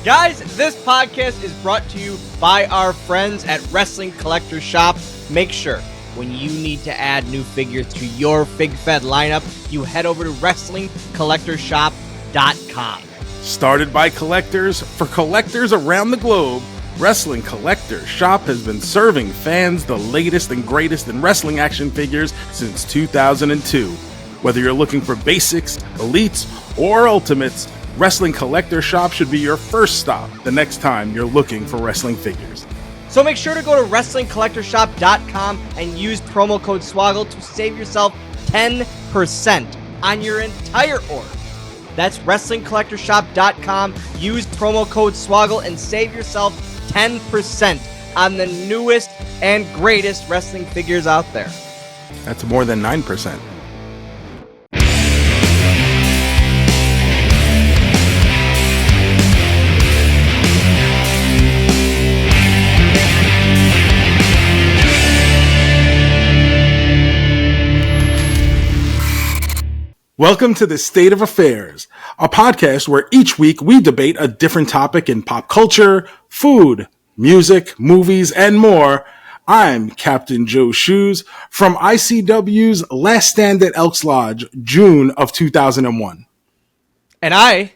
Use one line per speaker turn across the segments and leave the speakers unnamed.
Guys, this podcast is brought to you by our friends at Wrestling Collector Shop. Make sure when you need to add new figures to your FigFed lineup, you head over to WrestlingCollectorShop.com.
Started by collectors for collectors around the globe, Wrestling Collector Shop has been serving fans the latest and greatest in wrestling action figures since 2002. Whether you're looking for basics, elites, or ultimates, Wrestling Collector Shop should be your first stop the next time you're looking for wrestling figures.
So make sure to go to WrestlingCollectorShop.com and use promo code Swoggle to save yourself 10% on your entire order. That's WrestlingCollectorShop.com. Use promo code Swoggle and save yourself 10% on the newest and greatest wrestling figures out there.
That's more than 9%. Welcome to the State of Affairs, a podcast where each week we debate a different topic in pop culture, food, music, movies, and more. I'm Captain Joe Shoes from ICW's Last Stand at Elks Lodge, June of 2001.
And I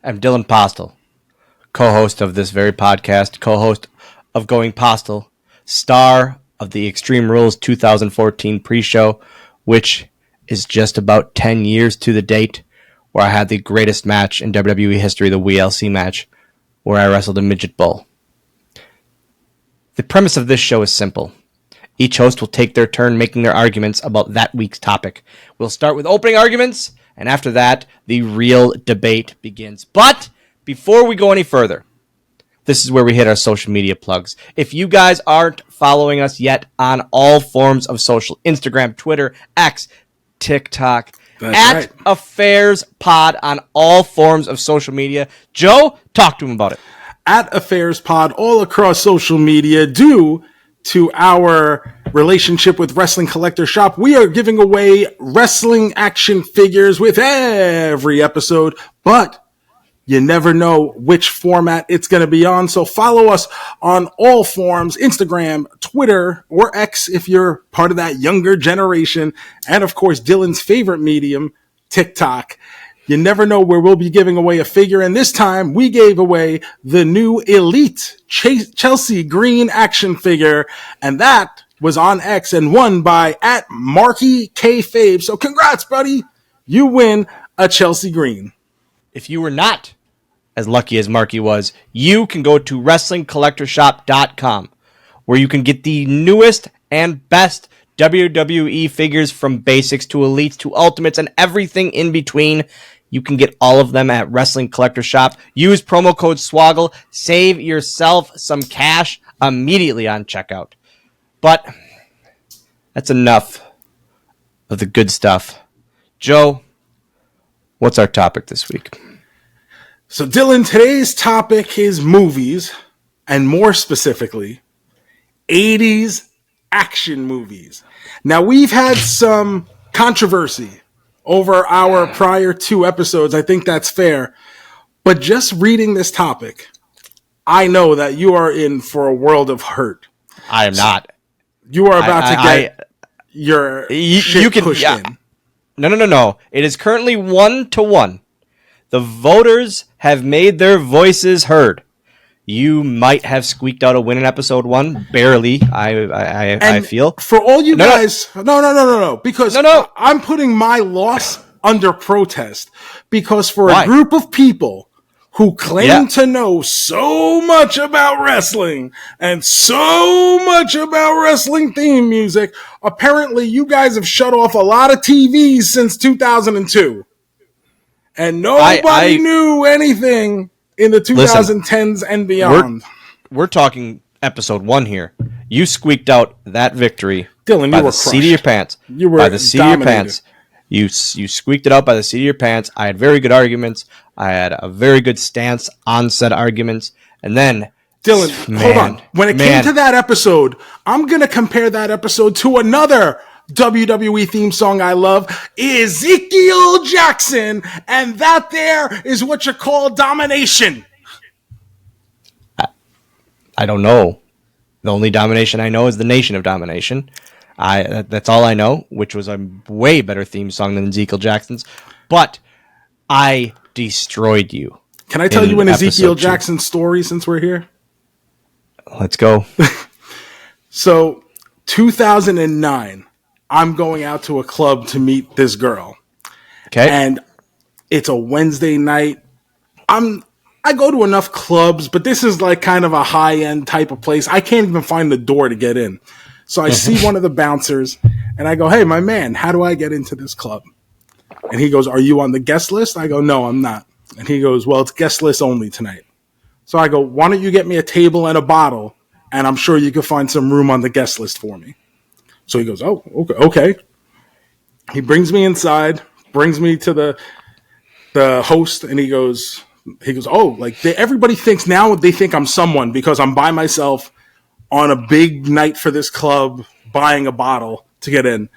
am Dylan Postl, co-host of this very podcast, co-host of Going Postl, star of the Extreme Rules 2014 pre-show, which is just about 10 years to the date where I had the greatest match in WWE history, the WLC match, where I wrestled a midget bull. The premise of this show is simple. Each host will take their turn making their arguments about that week's topic. We'll start with opening arguments, and after that, the real debate begins. But before we go any further, this is where we hit our social media plugs. If you guys aren't following us yet on all forms of social, Instagram, Twitter, X, TikTok,
That's right.
Affairs Pod on all forms of social media. Joe, talk to him about it.
At Affairs Pod all across social media. Due to our relationship with Wrestling Collector Shop, we are giving away wrestling action figures with every episode, but you never know which format it's going to be on. So follow us on all forms, Instagram, Twitter, or X if you're part of that younger generation. And of course, Dylan's favorite medium, TikTok. You never know where we'll be giving away a figure. And this time we gave away the new Elite Chelsea Green action figure. And that was on X and won by @MarkyKFave. So congrats, buddy. You win a Chelsea Green.
If you were not as lucky as Marky was, you can go to WrestlingCollectorShop.com, where you can get the newest and best WWE figures from basics to elites to ultimates and everything in between. You can get all of them at Wrestling Collector Shop. Use promo code Swoggle. Save yourself some cash immediately on checkout. But that's enough of the good stuff. Joe, what's our topic this week?
So, Dylan, today's topic is movies, and more specifically, 80s action movies. Now, we've had some controversy over our prior 2 episodes. I think that's fair. But just reading this topic, I know that you are in for a world of hurt.
I am not.
You are about to get your shit pushed in.
No. It is currently 1-1. The voters have made their voices heard. You might have squeaked out a win in episode 1, barely. I feel
for all you guys. No. Because I'm putting my loss under protest. Because for a group of people who claim to know so much about wrestling and so much about wrestling theme music, apparently you guys have shut off a lot of TVs since 2002. And nobody knew anything in the 2010s and beyond.
We're talking episode 1 here. You squeaked out that victory,
Dylan,
by
you were
the seat of your pants.
You were
by the seat
dominated.
of your pants. You squeaked it out by the seat of your pants. I had very good arguments. I had a very good stance on said arguments. And then,
Dylan, hold on. When it came to that episode, I'm going to compare that episode to another WWE theme song I love, Ezekiel Jackson, and that there is what you call domination.
I don't know. The only domination I know is the Nation of Domination. That's all I know, which was a way better theme song than Ezekiel Jackson's. But I destroyed you.
Can I tell you an Ezekiel
episode 2.
Jackson story since we're here?
Let's go.
So, 2009, I'm going out to a club to meet this girl.
Okay.
And it's a Wednesday night. I go to enough clubs, but this is like kind of a high-end type of place. I can't even find the door to get in. So I see one of the bouncers, and I go, hey, my man, how do I get into this club? And he goes, are you on the guest list? I go, no, I'm not. And he goes, well, it's guest list only tonight. So I go, why don't you get me a table and a bottle, and I'm sure you can find some room on the guest list for me. So he goes, oh, okay. He brings me inside, brings me to the host, and he goes, oh, like everybody thinks now they think I'm someone because I'm by myself on a big night for this club buying a bottle to get in.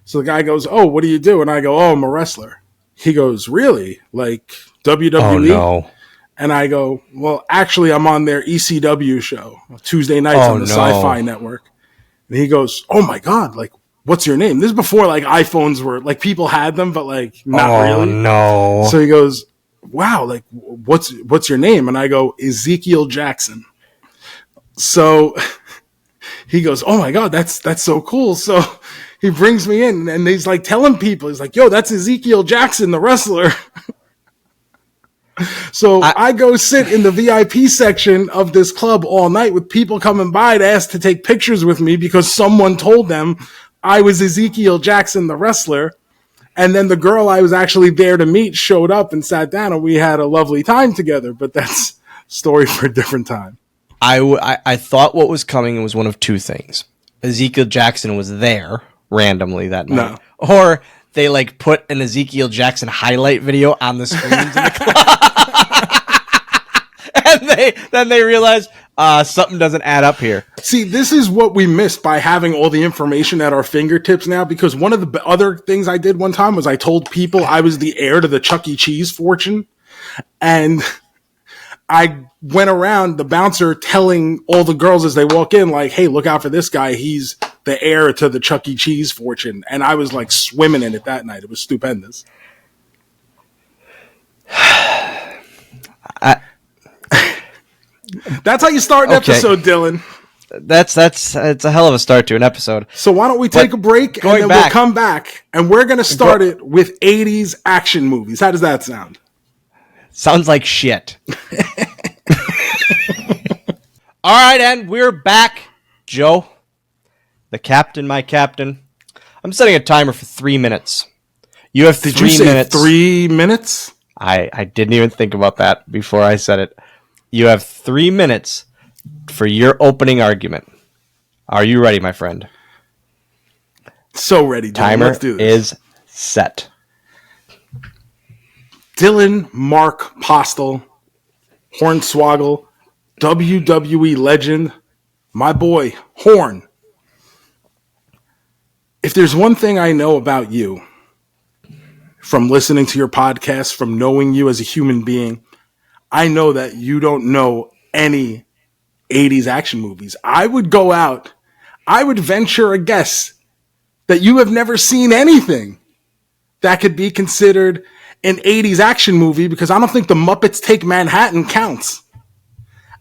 So the guy goes, oh, what do you do? And I go, oh, I'm a wrestler. He goes, really? Like WWE?
Oh, no.
And I go, well, actually, I'm on their ECW show Tuesday nights on the Sci-Fi Network. And he goes, oh my God, like, what's your name? This is before like iPhones were like people had them, but like not really.
Oh no.
So he goes, wow, like what's your name? And I go, Ezekiel Jackson. So he goes, oh my God, that's so cool. So he brings me in and he's like telling people, he's like, yo, that's Ezekiel Jackson, the wrestler. So I go sit in the VIP section of this club all night with people coming by to ask to take pictures with me because someone told them I was Ezekiel Jackson, the wrestler. And then the girl I was actually there to meet showed up and sat down and we had a lovely time together. But that's a story for a different time.
I thought what was coming was one of two things. Ezekiel Jackson was there randomly that night.
No.
Or they like put an Ezekiel Jackson highlight video on the screens in the club. And then they realized something doesn't add up here.
See, this is what we missed by having all the information at our fingertips now, because one of the other things I did one time was I told people I was the heir to the Chuck E. Cheese fortune. And I went around the bouncer telling all the girls as they walk in, like, hey, look out for this guy. He's the heir to the Chuck E. Cheese fortune. And I was like swimming in it that night. It was stupendous. That's how you start an episode, Dylan.
That's it's a hell of a start to an episode.
So why don't we take a break and then we'll come back and we're going to start it with 80s action movies. How does that sound?
Sounds like shit. All right, and we're back. Joe, the captain, my captain. I'm setting a timer for 3 minutes. You have 3 minutes.
3 minutes?
I didn't even think about that before I said it. You have 3 minutes for your opening argument. Are you ready, my friend?
So ready, Dylan.
Timer
Let's do this.
is set.
Dylan Mark Postl, Hornswoggle, WWE legend, my boy, Horn. If there's one thing I know about you, from listening to your podcast, from knowing you as a human being, I know that you don't know any 80s action movies. I would go out, I would venture a guess that you have never seen anything that could be considered an 80s action movie, because I don't think the Muppets Take Manhattan counts.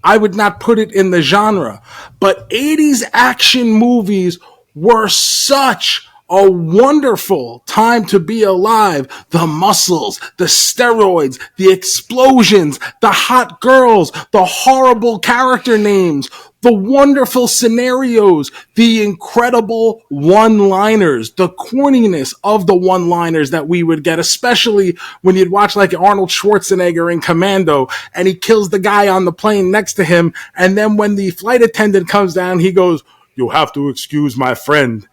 I would not put it in the genre. But 80s action movies were such a wonderful time to be alive. The muscles, the steroids, the explosions, the hot girls, the horrible character names, the wonderful scenarios, the incredible one-liners, the corniness of the one-liners that we would get, especially when you'd watch like Arnold Schwarzenegger in Commando and he kills the guy on the plane next to him. And then when the flight attendant comes down, he goes, "You'll have to excuse my friend.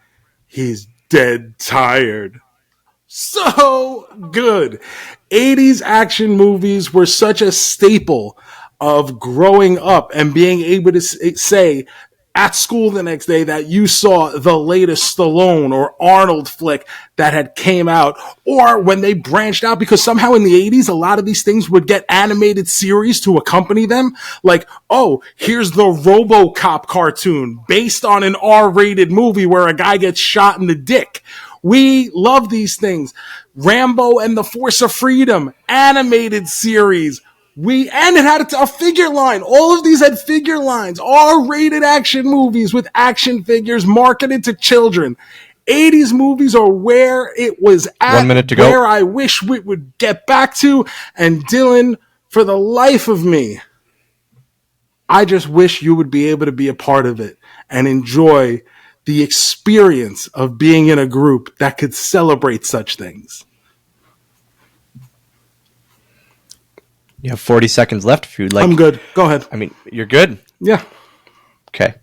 He's dead tired." So good. 80s action movies were such a staple of growing up and being able to say, at school the next day that you saw the latest Stallone or Arnold flick that had came out, or when they branched out, because somehow in the 80s, a lot of these things would get animated series to accompany them. Like, oh, here's the RoboCop cartoon based on an R-rated movie where a guy gets shot in the dick. We love these things. Rambo and the Force of Freedom, animated series. And it had a figure line. All of these had figure lines. R-rated action movies with action figures marketed to children. 80s movies are where it was at.
1 minute to go.
Where I wish we would get back to. And Dylan, for the life of me, I just wish you would be able to be a part of it and enjoy the experience of being in a group that could celebrate such things.
You have 40 seconds left if you'd like.
I'm good. Go ahead.
I mean, you're good?
Yeah.
Okay.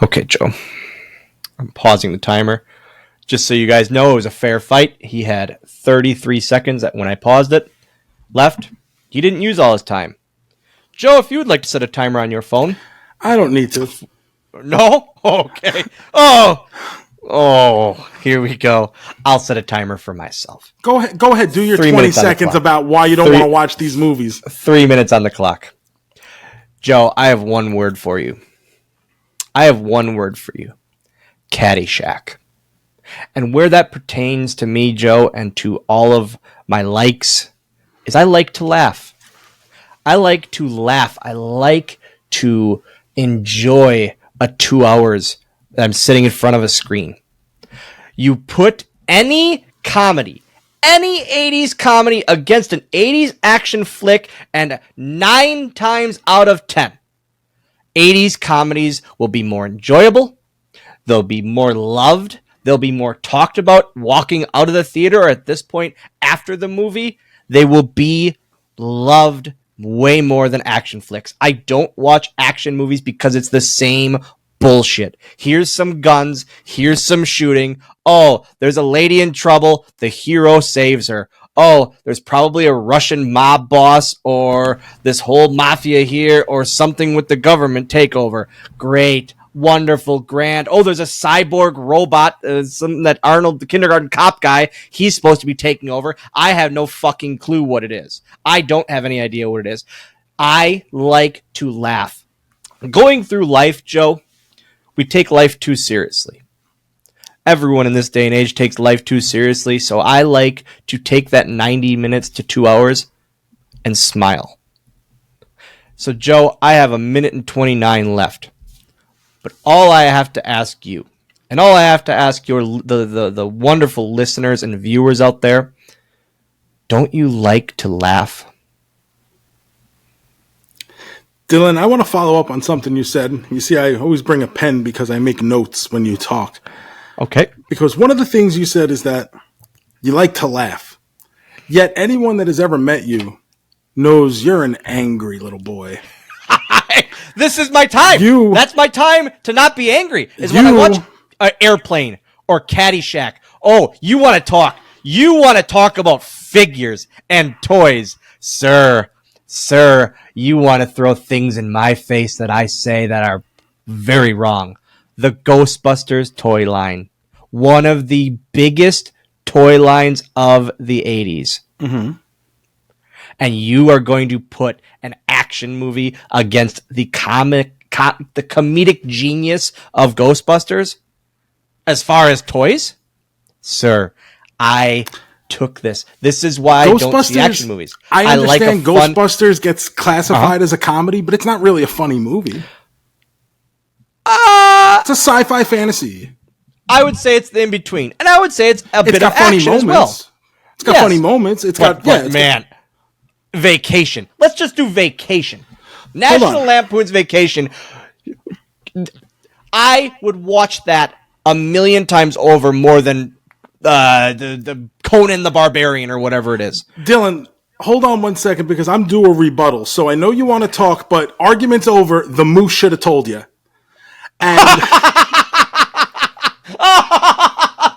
Okay, Joe. I'm pausing the timer. Just so you guys know, it was a fair fight. He had 33 seconds when I paused it. Left. He didn't use all his time. Joe, if you would like to set a timer on your phone.
I don't need to.
No? Okay. Oh, here we go. I'll set a timer for myself.
Go ahead. Do your
3
20
minutes on the
seconds
clock.
about why you don't want to watch these movies.
3 minutes on the clock. Joe, I have one word for you. Caddyshack. And where that pertains to me, Joe, and to all of my likes, is I like to laugh. I like to laugh. I like to enjoy a 2 hours that I'm sitting in front of a screen. You put any comedy, any 80s comedy against an 80s action flick, and 9 times out of 10, 80s comedies will be more enjoyable. They'll be more loved. They'll be more talked about walking out of the theater, or at this point after the movie. They will be loved way more than action flicks. I don't watch action movies because it's the same bullshit. Here's some guns. Here's some shooting. Oh, there's a lady in trouble. The hero saves her. Oh, there's probably a Russian mob boss or this whole mafia here or something with the government takeover. Great. Wonderful, grand. Oh, there's a cyborg robot, something that Arnold, the kindergarten cop guy, he's supposed to be taking over. I have no fucking clue what it is. I don't have any idea what it is. I like to laugh. Going through life, Joe, we take life too seriously. Everyone in this day and age takes life too seriously, so I like to take that 90 minutes to 2 hours and smile. So, Joe, I have 1 minute and 29 left. But all I have to ask you, and all I have to ask the wonderful listeners and viewers out there, don't you like to laugh?
Dylan, I want to follow up on something you said. You see, I always bring a pen because I make notes when you talk.
Okay.
Because one of the things you said is that you like to laugh. Yet anyone that has ever met you knows you're an angry little boy.
This is my time. That's my time to not be angry. Is when I watch an Airplane or Caddyshack. Oh, you want to talk. You want to talk about figures and toys. Sir, you want to throw things in my face that I say that are very wrong. The Ghostbusters toy line. One of the biggest toy lines of the 80s. Mm-hmm. And you are going to put an action movie against the comedic genius of Ghostbusters? As far as toys? Sir, I took this. This is why I don't see action movies.
I understand Ghostbusters gets classified as a comedy, but it's not really a funny movie. It's a sci-fi fantasy.
I would say it's the in-between. And I would say it's a bit of action as well.
It's got funny moments.
Vacation. Let's just do Vacation. National Lampoon's Vacation. I would watch that 1,000,000 times over more than the Conan the Barbarian or whatever it is.
Dylan, hold on 1 second because I'm due a rebuttal. So I know you want to talk, but argument's over. The moose should have told you. And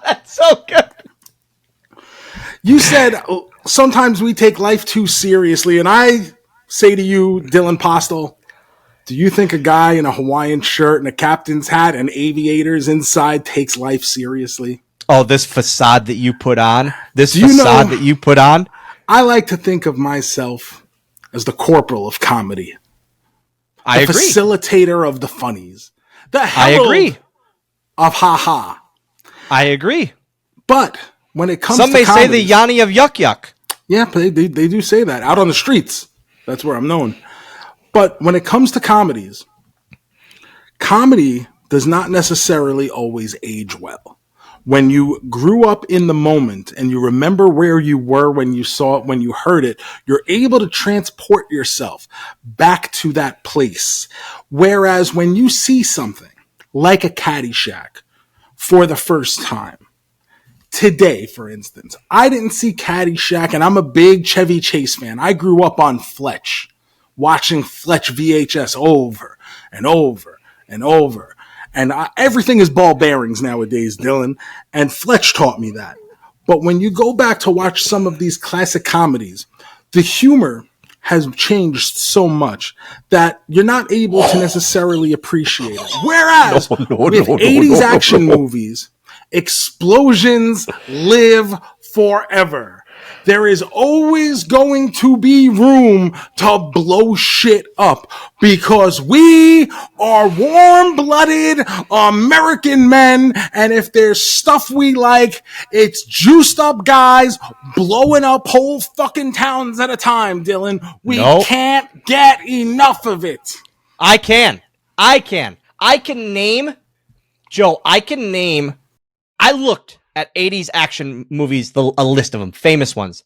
that's so good.
You said sometimes we take life too seriously, and I say to you, Dylan Postl, Do you think a guy in a Hawaiian shirt and a captain's hat and aviators inside takes life seriously?
Oh, this facade that you put on. That you put on.
I like to think of myself as the corporal of comedy.
I agree.
Facilitator of the funnies. The herald of ha-ha.
I agree.
But when it comes
to comedies, say the Yanni of Yuck Yuck.
Yeah, they do say that. Out on the streets. That's where I'm known. But when it comes to comedies, comedy does not necessarily always age well. When you grew up in the moment and you remember where you were when you saw it, when you heard it, you're able to transport yourself back to that place. Whereas when you see something like a Caddyshack for the first time, today, for instance, I didn't see Caddyshack, and I'm a big Chevy Chase fan. I grew up on Fletch, watching Fletch VHS over and over and over. And everything is ball bearings nowadays, Dylan. And Fletch taught me that. But when you go back to watch some of these classic comedies, the humor has changed so much that you're not able to necessarily appreciate it. Whereas with 80s action movies, explosions live forever. There is always going to be room to blow shit up because we are warm-blooded American men, and if there's stuff we like, it's juiced up guys blowing up whole fucking towns at a time, Dylan. We can't get enough of it.
I can name, Joe, I looked at 80s action movies, a list of them, famous ones.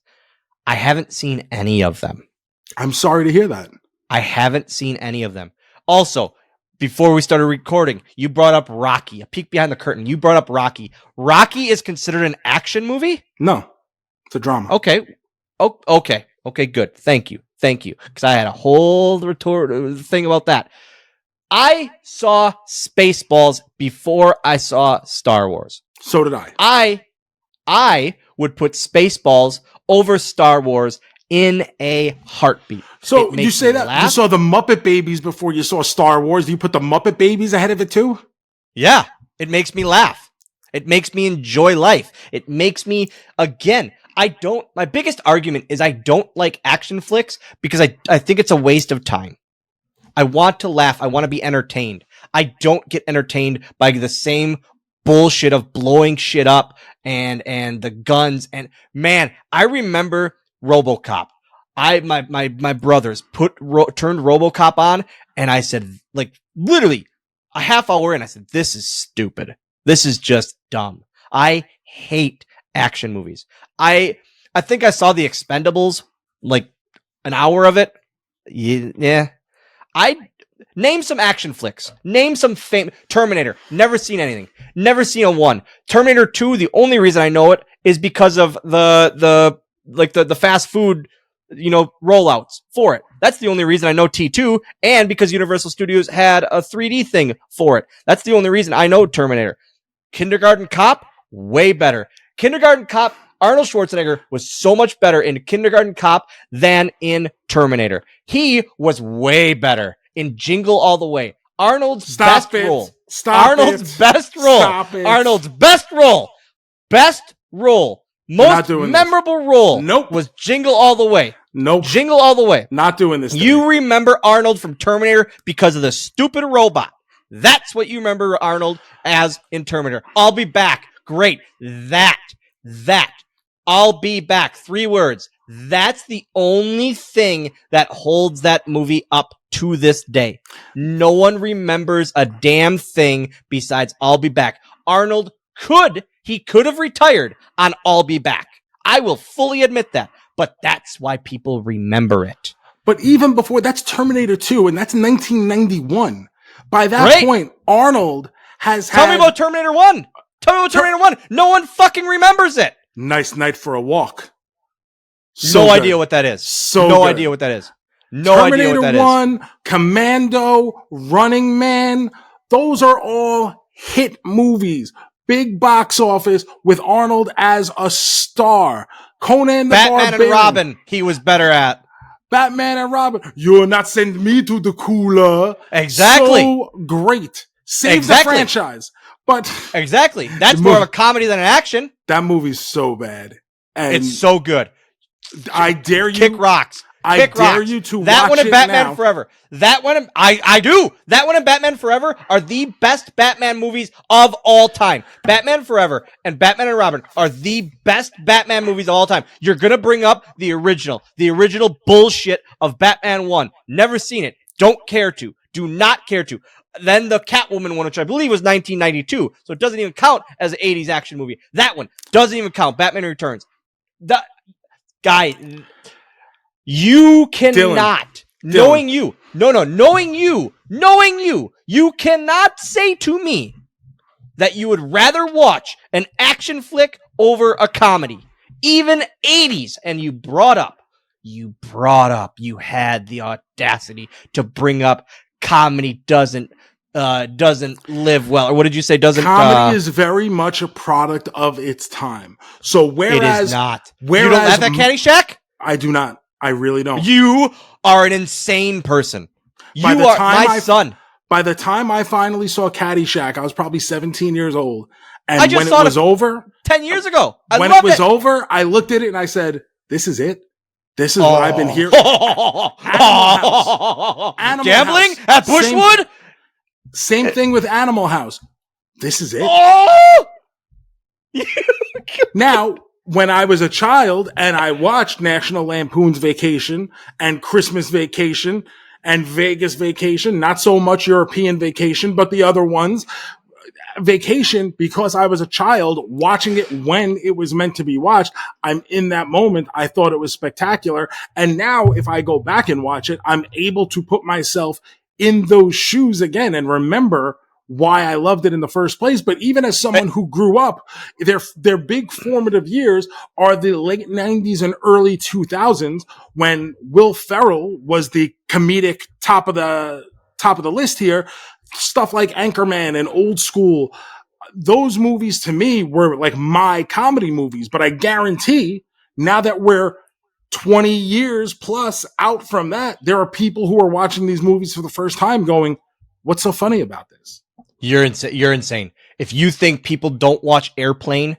I haven't seen any of them.
I'm sorry to hear that.
I haven't seen any of them. Also, before we started recording, you brought up Rocky. A peek behind the curtain. You brought up Rocky. Rocky is considered an action movie?
No, it's a drama.
Okay. Okay, good. Thank you. Because I had a whole thing about that. I saw Spaceballs before I saw Star Wars.
So did I.
I would put Spaceballs over Star Wars in a heartbeat.
So you say that laugh. You saw the Muppet Babies before you saw Star Wars. Do you put the Muppet Babies ahead of it too?
Yeah, it makes me laugh. It makes me enjoy life. It makes me, again, my biggest argument is I don't like action flicks because I think it's a waste of time. I want to laugh. I want to be entertained. I don't get entertained by the same bullshit of blowing shit up and the guns. And man, I remember RoboCop. My brothers turned RoboCop on, and I said, like, literally a half hour in, I said, this is stupid. This is just dumb. I hate action movies. I think I saw The Expendables, like an hour of it. Yeah. Name some action flicks. Name some Terminator. Never seen anything. Never seen a one. Terminator 2, the only reason I know it is because of the fast food, rollouts for it. That's the only reason I know T2, and because Universal Studios had a 3D thing for it. That's the only reason I know Terminator. Kindergarten Cop, way better. Kindergarten Cop, Arnold Schwarzenegger was so much better in Kindergarten Cop than in Terminator. He was way better in Jingle All the Way. Arnold's best role. Arnold's best role. Most memorable role was Jingle All the Way.
Nope.
Jingle All the Way.
Not doing this.
You remember Arnold from Terminator because of the stupid robot. That's what you remember Arnold as in Terminator. I'll be back. Great. That. I'll be back. 3 words. That's the only thing that holds that movie up to this day. No one remembers a damn thing besides I'll be back. Arnold could have retired on I'll be back. I will fully admit that, but that's why people remember it.
But even before, that's Terminator 2, and that's 1991. By that point, Arnold has
Tell me about Terminator 1. No one fucking remembers it.
Nice Night for a Walk.
No idea what that is. No idea what that is.
Terminator 1, Commando, Running Man, those are all hit movies. Big box office with Arnold as a star. Conan the
Batman
Barbarian.
and Robin, he was better at.
Batman and Robin. You'll not send me to the cooler.
Exactly.
So great. Save the franchise. But
exactly. That's more of a comedy than an action.
That movie's so bad. And
it's so good.
I dare you.
Kick rocks.
I dare you to
that
watch
one and
it
Batman
now.
Forever. That one, I do. That one and Batman Forever are the best Batman movies of all time. Batman Forever and Batman and Robin are the best Batman movies of all time. You're gonna bring up the original bullshit of Batman 1. Never seen it. Don't care to. Do not care to. Then the Catwoman one, which I believe was 1992, so it doesn't even count as an 80s action movie. That one doesn't even count. Batman Returns. The guy. You cannot, knowing you, you cannot say to me that you would rather watch an action flick over a comedy, even 80s. And you had the audacity to bring up comedy doesn't live well. Or what did you say?
Comedy is very much a product of its time. So whereas
it is not. You don't have that Caddyshack?
I do not. I really don't.
You are an insane person. You are my son.
By the time I finally saw Caddyshack, I was probably 17 years old. And
I just
when it
saw
was over,
10 years ago.
When it was over, I looked at it and I said, this is it. This is what I've been hearing. Animal
Gambling
House.
at Bushwood?
Same thing with Animal House. This is it. Now, when I was a child and I watched National Lampoon's Vacation and Christmas Vacation and Vegas Vacation, not so much European Vacation, but the other ones, Vacation, because I was a child watching it when it was meant to be watched, I'm in that moment. I thought it was spectacular. And now if I go back and watch it, I'm able to put myself in those shoes again and remember why I loved it in the first place. But even as someone who grew up, their big formative years are the late 90s and early 2000s when Will Ferrell was the comedic top of the list here. Stuff like Anchorman and Old School. Those movies to me were like my comedy movies, but I guarantee now that we're 20 years plus out from that, there are people who are watching these movies for the first time going, what's so funny about this?
You're insane. If you think people don't watch Airplane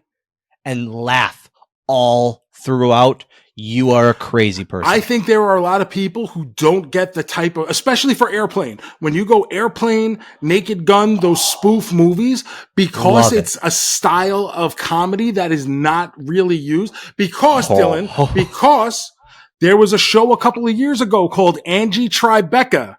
and laugh all throughout, you are a crazy person.
I think there are a lot of people who don't get the type of, especially for Airplane. When you go Airplane, Naked Gun, those spoof movies, because it's a style of comedy that is not really used. Because, Dylan, because there was a show a couple of years ago called Angie Tribeca.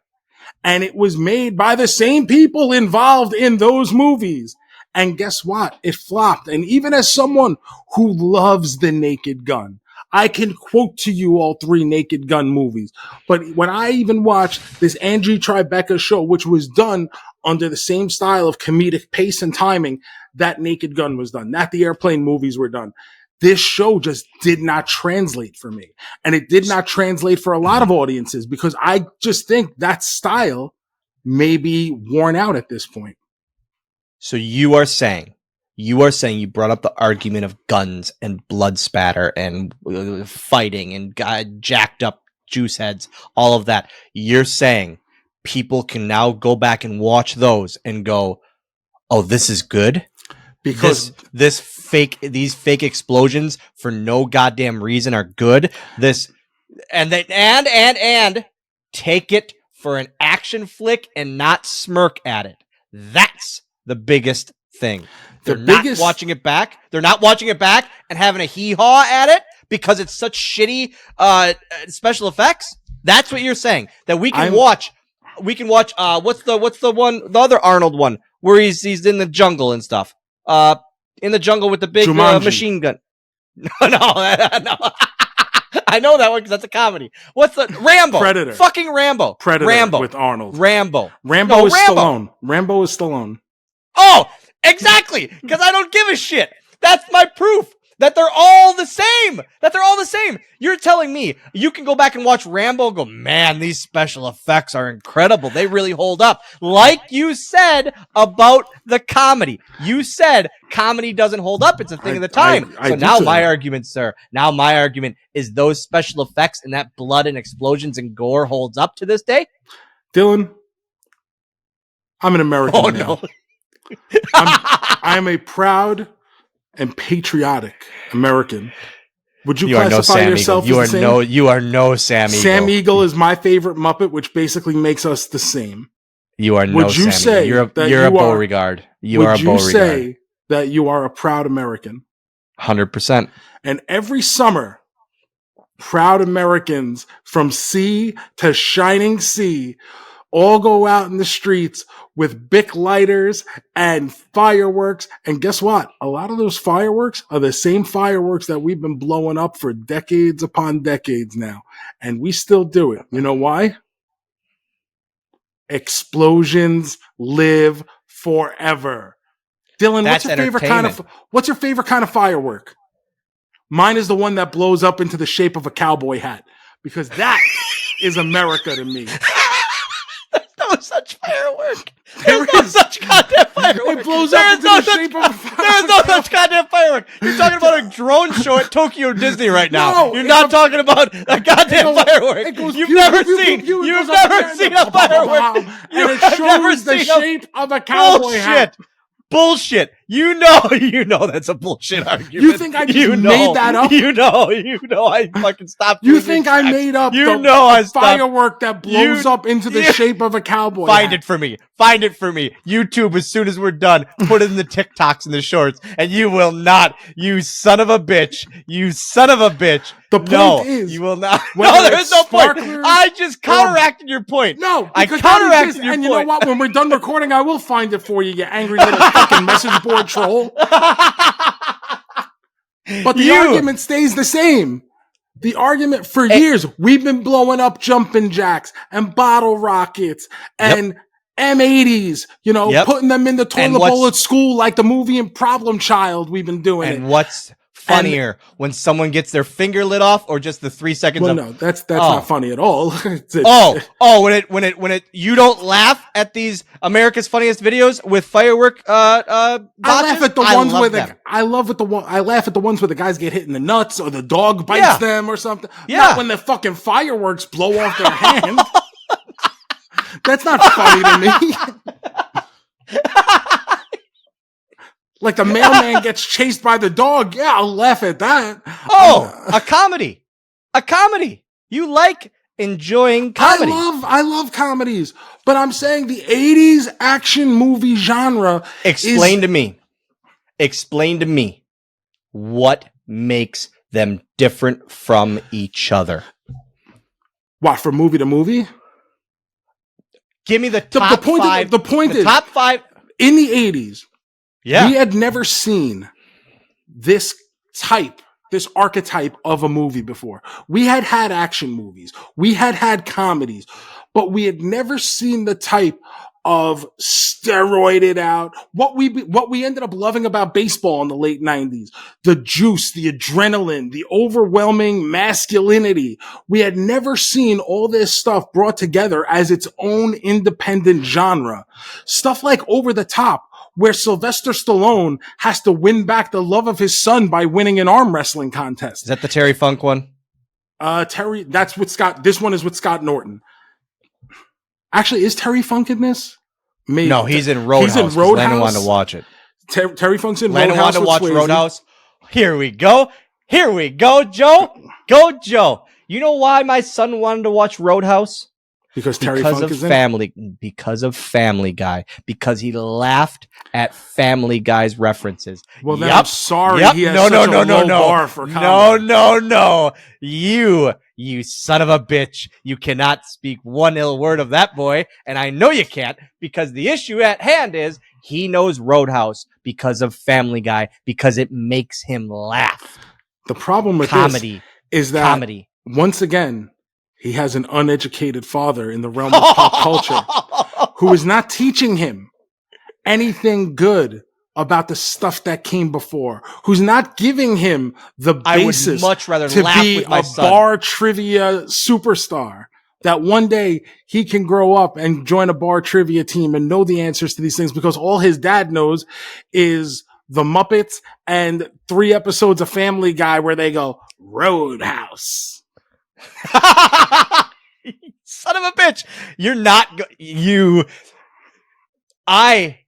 And it was made by the same people involved in those movies. And guess what? It flopped. And even as someone who loves the Naked Gun, I can quote to you all 3 Naked Gun movies. But when I even watched this Angie Tribeca show, which was done under the same style of comedic pace and timing that Naked Gun was done, that the Airplane movies were done, this show just did not translate for me. And it did not translate for a lot of audiences because I just think that style may be worn out at this point.
So you are saying you brought up the argument of guns and blood spatter and fighting and jacked up juice heads, all of that. You're saying people can now go back and watch those and go, oh, this is good? Because these fake explosions for no goddamn reason are good. And take it for an action flick and not smirk at it. That's the biggest thing. They're not watching it back. They're not watching it back and having a hee-haw at it because it's such shitty special effects. That's what you're saying. That we can watch. What's the other Arnold one where he's in the jungle and stuff. In the jungle with the big machine gun. No. I know that one because that's a comedy. What's the Rambo?
Predator.
Fucking Rambo.
Predator
Rambo
with Arnold.
Rambo
is Stallone. Rambo is Stallone.
Oh, exactly. Because I don't give a shit. That's my proof. That they're all the same. You're telling me you can go back and watch Rambo and go, man, these special effects are incredible. They really hold up. Like you said about the comedy. You said comedy doesn't hold up. It's a thing of the time. So now my argument, sir, is those special effects and that blood and explosions and gore holds up to this day?
Dylan, I'm an American now. No. I'm a proud and patriotic American. Would you classify yourself as the same?
You are no Sam Eagle.
Sam Eagle is my favorite Muppet, which basically makes us the same.
You are no Sam Eagle. You're a Beauregard. Would you say
that you are a proud American?
100%.
And every summer, proud Americans from sea to shining sea all go out in the streets with Bic lighters and fireworks. And guess what? A lot of those fireworks are the same fireworks that we've been blowing up for decades upon decades now. And we still do it. You know why? Explosions live forever. Dylan, what's your favorite kind of firework? Mine is the one that blows up into the shape of a cowboy hat, because that is America to me.
No such firework. There's no such goddamn firework.
It blows up into the shape of a firework.
There is no such goddamn firework. You're talking about a drone show at Tokyo Disney right now. No, you're not talking about a goddamn firework. You've never seen a firework.
And it shows the shape of a cowboy hat.
Bullshit. You know that's a bullshit argument.
You think I just made that up?
You know I fucking stopped.
You think I made up the firework that blows up into the shape of a cowboy hat?
Find it for me. YouTube, as soon as we're done, put it in the TikToks and the shorts, and you will not. You son of a bitch.
The point is,
you will not. No, there is no point. I just counteracted your point.
No, I counteracted your point. And you know what? When we're done recording, I will find it for you angry little fucking message board troll. But the argument stays the same. The argument for years, we've been blowing up jumping jacks and bottle rockets and M80s, putting them in the toilet bowl at school like the movie in Problem Child. We've been doing it.
And what's funnier, when someone gets their finger lit off, or just the 3 seconds?
Well, no, that's not funny at all.
When it you don't laugh at these America's Funniest Videos with firework
I laugh at the ones I laugh at the ones where the guys get hit in the nuts or the dog bites them or something. Yeah. Not when the fucking fireworks blow off their hand. That's not funny to me. Like the mailman gets chased by the dog. Yeah, I'll laugh at that.
A comedy. You like enjoying comedy.
I love comedies, but I'm saying the 80s action movie genre.
Explain to me what makes them different from each other.
What, from movie to movie?
Give me the top five.
The point is,
top five
in the 80s.
Yeah.
We had never seen this archetype of a movie before. We had action movies. We had comedies, but we had never seen the type of steroided out, what we ended up loving about baseball in the late 90s. The juice, the adrenaline, the overwhelming masculinity. We had never seen all this stuff brought together as its own independent genre. Stuff like Over the Top, where Sylvester Stallone has to win back the love of his son by winning an arm wrestling contest.
Is that the Terry Funk one?
That's with Scott. This one is with Scott Norton. Actually, is Terry Funk in this? Maybe.
No, he's in Roadhouse. He's in Roadhouse. Landon wanted to watch it.
Terry Funk's in
Landon
Roadhouse.
Landon wanted to watch Roadhouse. Here we go, Joe. Go, Joe. You know why my son wanted to watch Roadhouse?
Because Terry Funk is
in? Because of Family Guy. Because he laughed at Family Guy's references.
Well, then I'm sorry. He has such a low bar for comedy.
No. You son of a bitch. You cannot speak one ill word of that boy. And I know you can't, because the issue at hand is he knows Roadhouse because of Family Guy, because it makes him laugh.
The problem with comedy is that, once again, he has an uneducated father in the realm of pop culture who is not teaching him anything good about the stuff that came before, who's not giving him the basis
I would much rather
to
laugh
be
with my
a
son.
bar trivia superstar, that one day he can grow up and join a bar trivia team and know the answers to these things, because all his dad knows is the Muppets and 3 episodes of Family Guy where they go, Roadhouse.
Son of a bitch. You're not I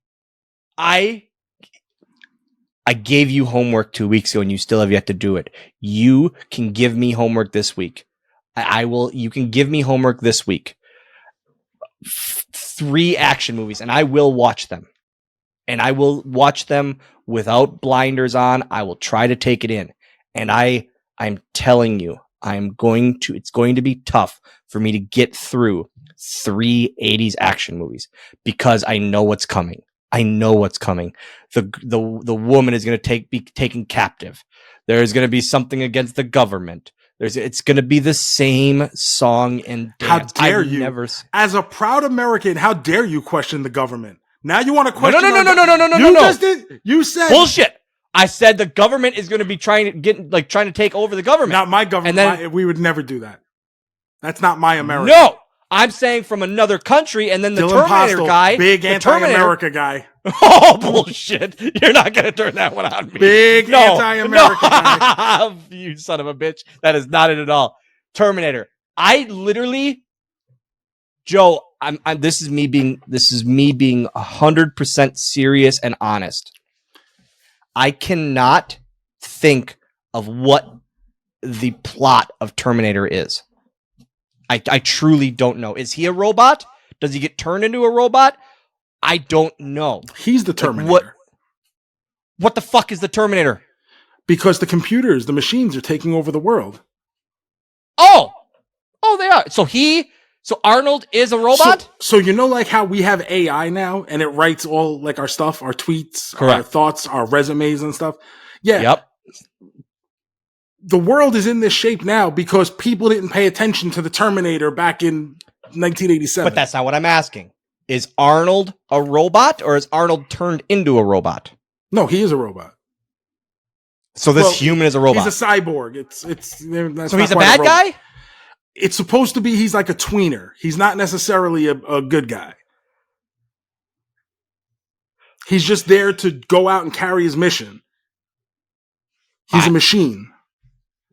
gave you homework 2 weeks ago and you still have yet to do it. You can give me homework this week. You can give me homework this week. 3 action movies, and I will watch them. And I will watch them without blinders on. I will try to take it in. And I'm telling you, it's going to be tough for me to get through 3 80s action movies, because I know what's coming. I know what's coming. The woman is going to be taken captive. There's going to be something against the government. It's going to be the same song and dance.
How dare you? As a proud American, how dare you question the government? Now you want to question?
No.
You said
bullshit. I said the government is going to be trying to take over the government.
Not my government.
And then,
we would never do that. That's not my America.
No, I'm saying from another country, and then the
Dylan
Terminator
Postl,
guy,
big anti-America guy.
Oh, bullshit. You're not going to turn that one on me.
Big anti-America guy.
You son of a bitch. That is not it at all. Terminator. I literally, Joe, this is me being 100% serious and honest. I cannot think of what the plot of Terminator is. I truly don't know. Is he a robot? Does he get turned into a robot? I don't know.
He's the Terminator.
What the fuck is the Terminator?
Because the computers, the machines are taking over the world.
Oh, they are. So Arnold is a robot?
So you know, like how we have AI now and it writes all like our stuff, our tweets,
correct,
our thoughts, our resumes and stuff. Yeah.
Yep.
The world is in this shape now because people didn't pay attention to the Terminator back in 1987.
But that's not what I'm asking. Is Arnold a robot, or is Arnold turned into a robot?
No, he is a robot.
So this human is a robot.
He's a cyborg.
So he's a bad guy?
It's supposed to be he's like a tweener. He's not necessarily a good guy. He's just there to go out and carry his mission. He's a machine.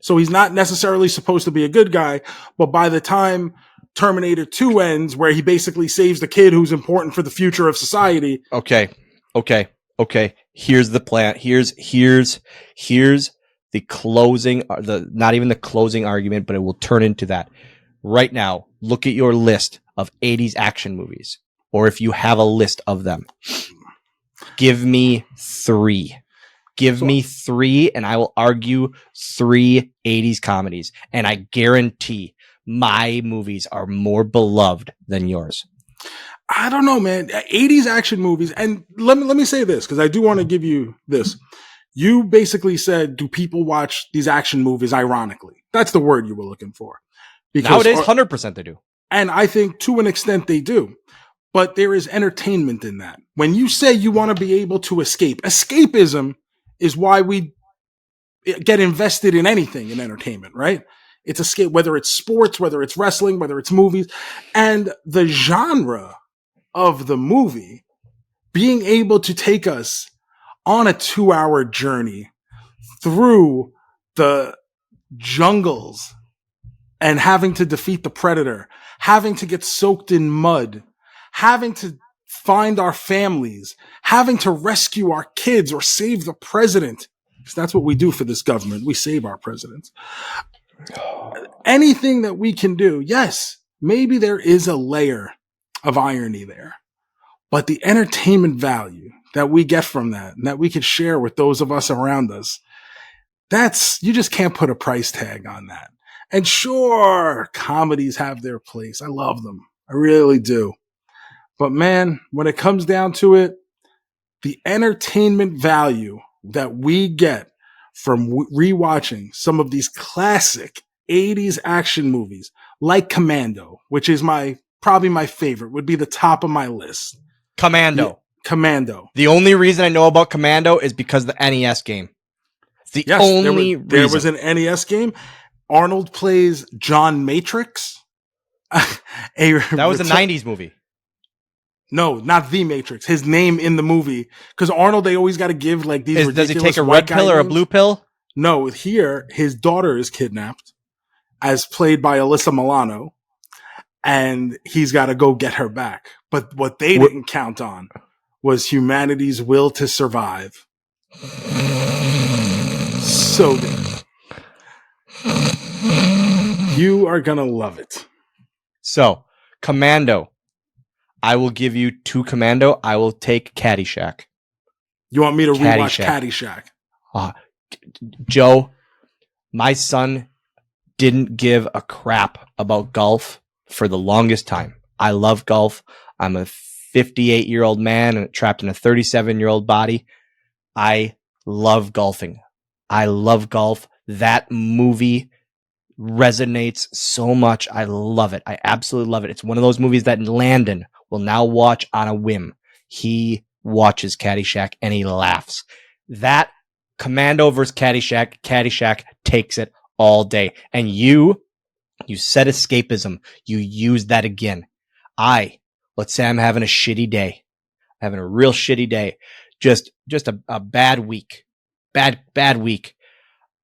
So he's not necessarily supposed to be a good guy, but by the time Terminator 2 ends, where he basically saves the kid who's important for the future of society.
Okay. Here's the plan. Here's the closing, not even the closing argument, but it will turn into that. Right now, look at your list of 80s action movies, or if you have a list of them, give me 3. Give me 3, and I will argue 3 80s comedies. And I guarantee my movies are more beloved than yours.
I don't know, man. 80s action movies. And let me say this, because I do want to give you this. You basically said, do people watch these action movies ironically? That's the word you were looking for.
Because nowadays, 100% they do.
And I think to an extent they do. But there is entertainment in that. When you say you want to be able to escape, escapism is why we get invested in anything in entertainment, right? It's escape, whether it's sports, whether it's wrestling, whether it's movies. And the genre of the movie being able to take us on a 2-hour journey through the jungles and having to defeat the predator, having to get soaked in mud, having to find our families, having to rescue our kids or save the president. Because that's what we do for this government. We save our presidents. Anything that we can do, yes, maybe there is a layer of irony there, but the entertainment value that we get from that and that we could share with those of us around us, you just can't put a price tag on that. And sure, comedies have their place. I love them. I really do. But man, when it comes down to it, the entertainment value that we get from rewatching some of these classic 80s action movies like Commando, which is probably my favorite, would be the top of my list.
Commando.
Commando.
The only reason I know about Commando is because of the NES game. It's the only reason.
There was an NES game. Arnold plays John Matrix.
That was a 90s movie.
No, not The Matrix. His name in the movie. Because Arnold, they always got to give like these ridiculous.
Does he take a red pill or a blue pill?
No, here, his daughter is kidnapped, as played by Alyssa Milano, and he's got to go get her back. But what they didn't count on was humanity's will to survive. So good. You are going to love it.
So, Commando. I will give you 2 Commando. I will take Caddyshack.
You want me to rewatch Caddyshack?
Joe, my son didn't give a crap about golf for the longest time. I love golf. I'm a 58-year-old man trapped in a 37-year-old body. I love golfing. I love golf. That movie resonates so much. I love it. I absolutely love it. It's one of those movies that Landon will now watch on a whim. He watches Caddyshack and he laughs. That Commando versus Caddyshack takes it all day. And you said escapism. You use that again. Let's say I'm having a shitty day. Having a real shitty day. Just a bad week. Bad week.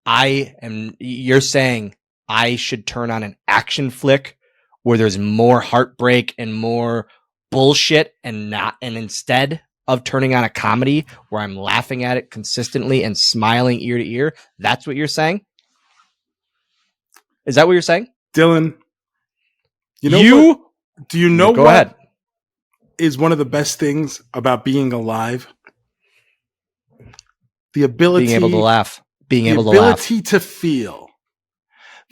You're saying I should turn on an action flick where there's more heartbreak and more bullshit and instead of turning on a comedy where I'm laughing at it consistently and smiling ear to ear. That's what you're saying? Is that what you're saying?
Dylan, do you know
Go
what
ahead.
is one of the best things about being alive? The ability,
being able to laugh,
the ability to feel,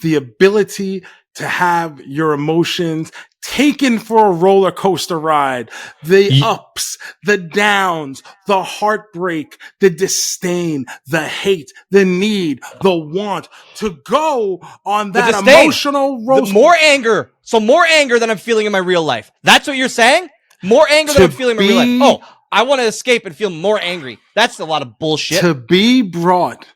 the ability to have your emotions taken for a roller coaster ride, the ups, the downs, the heartbreak, the disdain, the hate, the need, the want to go on that emotional roller.
More anger. So more anger than I'm feeling in my real life. That's what you're saying? More anger than I'm feeling in my real life. Oh, I want to escape and feel more angry. That's a lot of bullshit.
To be brought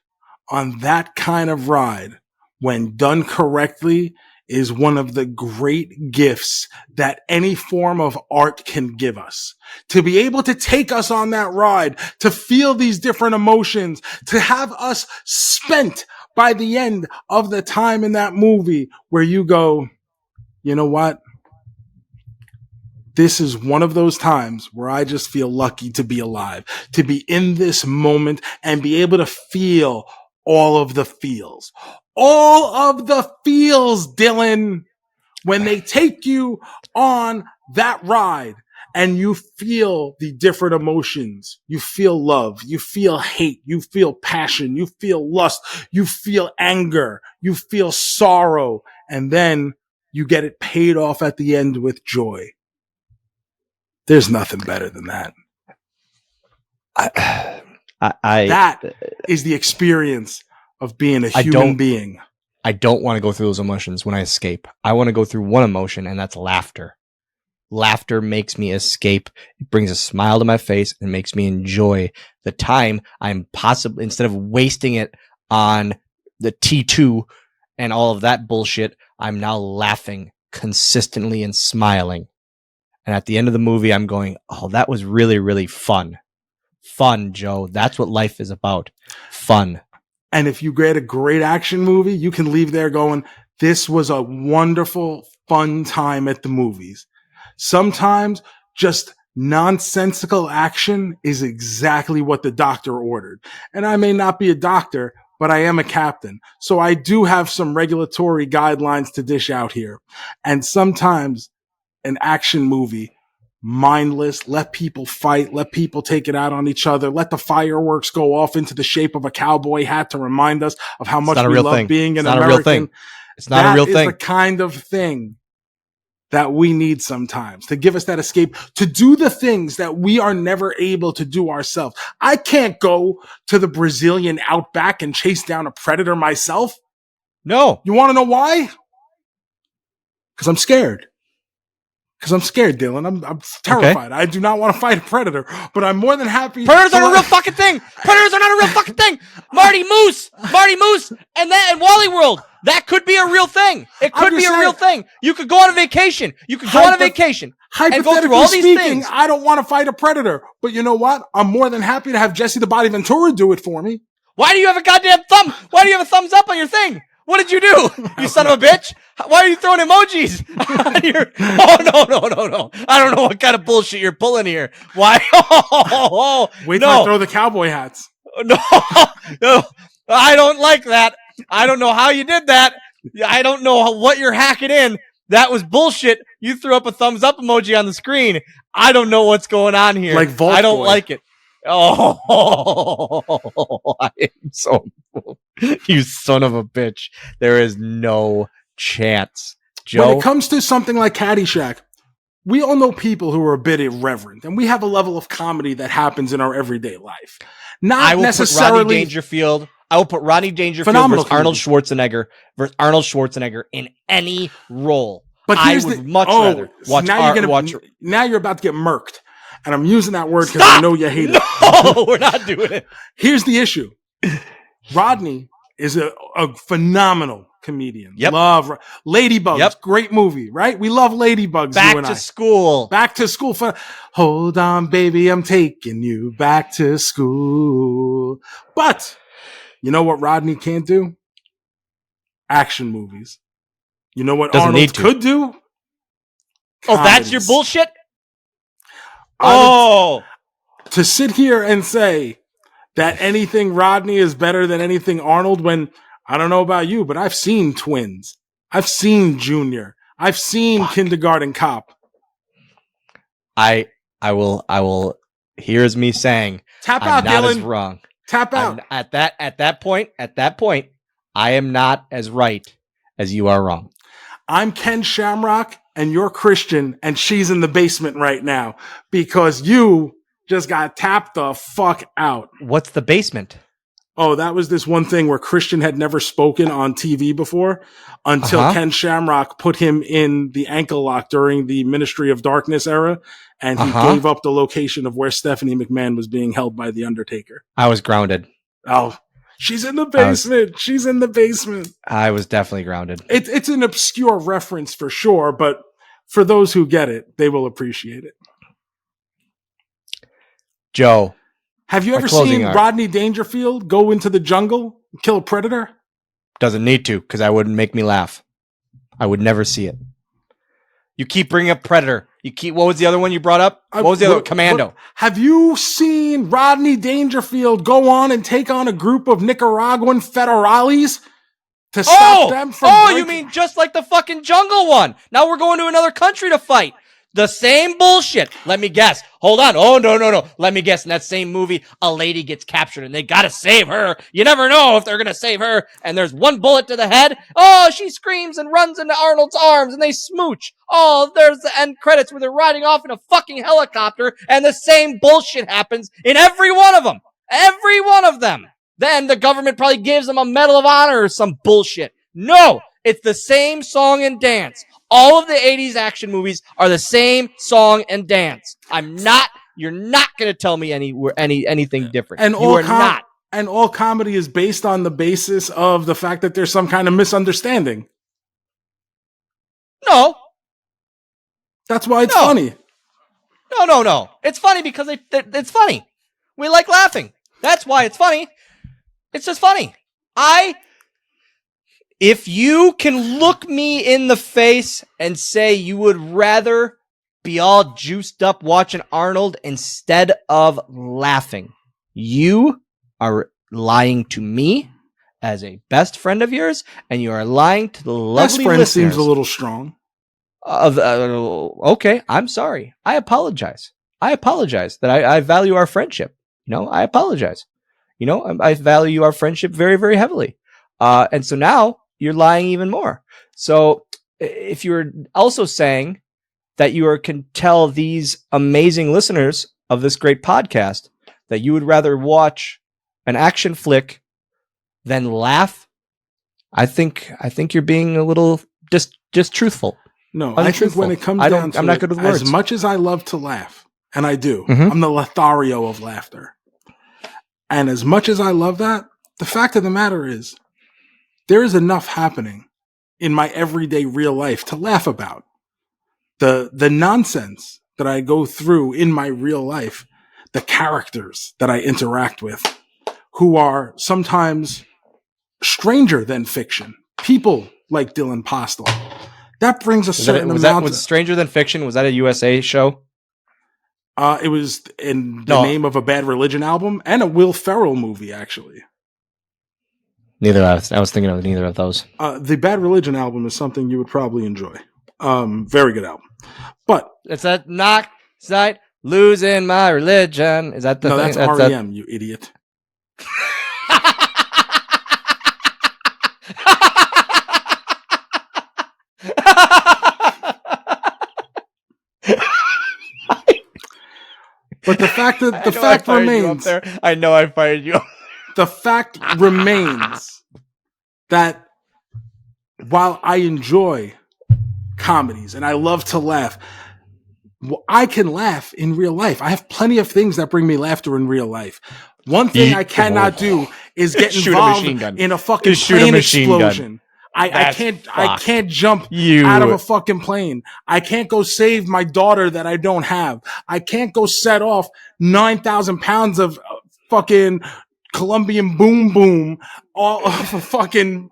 on that kind of ride when done correctly is one of the great gifts that any form of art can give us. To be able to take us on that ride, to feel these different emotions, to have us spent by the end of the time in that movie where you go, you know what? This is one of those times where I just feel lucky to be alive, to be in this moment and be able to feel all of the feels. All of the feels, Dylan, when they take you on that ride and you feel the different emotions. You feel love, you feel hate, you feel passion, you feel lust, you feel anger, you feel sorrow, and then you get it paid off at the end with joy. There's nothing better than that. That is the experience of being a human being.
I don't want to go through those emotions when I escape. I want to go through one emotion, and that's laughter. Laughter makes me escape. It brings a smile to my face and makes me enjoy the time I'm possibly, instead of wasting it on the T2 and all of that bullshit, I'm now laughing consistently and smiling. And at the end of the movie, I'm going, oh, that was really, really fun. Fun, Joe. That's what life is about. Fun.
And if you get a great action movie, you can leave there going, this was a wonderful, fun time at the movies. Sometimes just nonsensical action is exactly what the doctor ordered. And I may not be a doctor, but I am a captain. So I do have some regulatory guidelines to dish out here. And sometimes an action movie, mindless, let people fight, let people take it out on each other, let the fireworks go off into the shape of a cowboy hat to remind us of how much we love being an American.
It's not a real thing.
That is the kind of thing that we need sometimes to give us that escape, to do the things that we are never able to do ourselves. I can't go to the Brazilian outback and chase down a predator myself.
No.
You want to know why? Because I'm scared. Because I'm scared, Dylan. I'm terrified. Okay. I do not want to fight a predator, but I'm more than happy.
Predators aren't a real fucking thing. Predators are not a real fucking thing. Marty Moose, and Wally World. That could be a real thing. It could be a real thing. You could go on a vacation. And go through all these things.
I don't want to fight a predator, but you know what? I'm more than happy to have Jesse the Body Ventura do it for me.
Why do you have a goddamn thumb? Why do you have a thumbs up on your thing? What did you do? You son of a bitch. Why are you throwing emojis on your... Oh, no. I don't know what kind of bullshit you're pulling here. Why?
Wait till I throw the cowboy hats.
No, I don't like that. I don't know how you did that. I don't know what you're hacking in. That was bullshit. You threw up a thumbs up emoji on the screen. I don't know what's going on here.
Like Vault
I don't
Boy.
like it. Oh, I am so... You son of a bitch. There is no chance. Joe?
When it comes to something like Caddyshack, we all know people who are a bit irreverent, and we have a level of comedy that happens in our everyday life.
I will put Rodney Dangerfield versus Arnold Schwarzenegger in any role.
But
I would much rather watch.
Now you're about to get murked. And I'm using that word because I know you hate it.
No, we're not doing it.
Here's the issue. Rodney is a phenomenal comedian.
Yep.
Love Ladybugs. Yep. Great movie, right? We love Ladybugs.
Back to school.
Hold on, baby. I'm taking you back to school. But you know what Rodney can't do? Action movies. You know what Arnold could do?
Comedies. Oh, that's your bullshit?
To sit here and say that anything Rodney is better than anything Arnold, when I don't know about you, but I've seen Twins. I've seen Junior. I've seen Kindergarten Cop.
I will. Here's me saying,
tap out,
I'm not
Dylan.
As wrong.
Tap out.
At that point, I am not as right as you are wrong.
I'm Ken Shamrock and you're Christian, and she's in the basement right now because you just got tapped the fuck out.
What's the basement?
Oh, that was this one thing where Christian had never spoken on TV before until Ken Shamrock put him in the ankle lock during the Ministry of Darkness era, and he gave up the location of where Stephanie McMahon was being held by The Undertaker.
I was grounded.
Oh, she's in the basement. She's in the basement.
I was definitely grounded.
It's an obscure reference for sure, but for those who get it, they will appreciate it.
Joe.
Have you ever seen Rodney Dangerfield go into the jungle and kill a predator?
Doesn't need to, because I wouldn't make me laugh. I would never see it. You keep bringing up Predator. What was the other one you brought up? What was the other one? Commando.
Have you seen Rodney Dangerfield go on and take on a group of Nicaraguan federales to stop them from...
you mean just like the fucking jungle one? Now we're going to another country to fight. The same bullshit. Let me guess. Hold on. Oh, no. Let me guess. In that same movie, a lady gets captured and they gotta save her. You never know if they're gonna save her. And there's one bullet to the head. Oh, she screams and runs into Arnold's arms and they smooch. Oh, there's the end credits where they're riding off in a fucking helicopter and the same bullshit happens in every one of them. Every one of them. Then the government probably gives them a Medal of Honor or some bullshit. No, it's the same song and dance. All of the 80s action movies are the same song and dance. You're not going to tell me anything different.
And
you are not.
And all comedy is based on the basis of the fact that there's some kind of misunderstanding.
No.
That's why it's funny.
No. It's funny because it's funny. We like laughing. That's why it's funny. It's just funny. If you can look me in the face and say you would rather be all juiced up watching Arnold instead of laughing, you are lying to me as a best friend of yours, and you are lying to the lovely
best friend
listeners.
Seems a little strong.
Okay, I'm sorry. I apologize. That I value our friendship. I apologize. I value our friendship very, very heavily. And so now you're lying even more. So if you're also saying that can tell these amazing listeners of this great podcast that you would rather watch an action flick than laugh, I think you're being a little just truthful.
No, I think when it comes down to
I'm not good with words.
As much as I love to laugh, and I do,
Mhm.
I'm the Lothario of laughter. And as much as I love that, the fact of the matter is, there is enough happening in my everyday real life to laugh about. The nonsense that I go through in my real life, the characters that I interact with, who are sometimes stranger than fiction, people like Dylan Postl. That brings a certain amount.
Was Stranger Than Fiction? Was that a USA show?
It was in the name of a Bad Religion album and a Will Ferrell movie, actually.
Neither of us. I was thinking of neither of those.
The Bad Religion album is something you would probably enjoy. Very good album. But
it's that knock side losing my religion. Is that the
no?
thing?
That's REM. You idiot. But the fact that the fact remains,
I know I fired you.
The fact remains that while I enjoy comedies and I love to laugh, I can laugh in real life. I have plenty of things that bring me laughter in real life. One thing I cannot do is get involved in a fucking plane explosion. I can't jump out of a fucking plane. I can't go save my daughter that I don't have. I can't go set off 9,000 pounds of fucking Colombian boom boom all off a fucking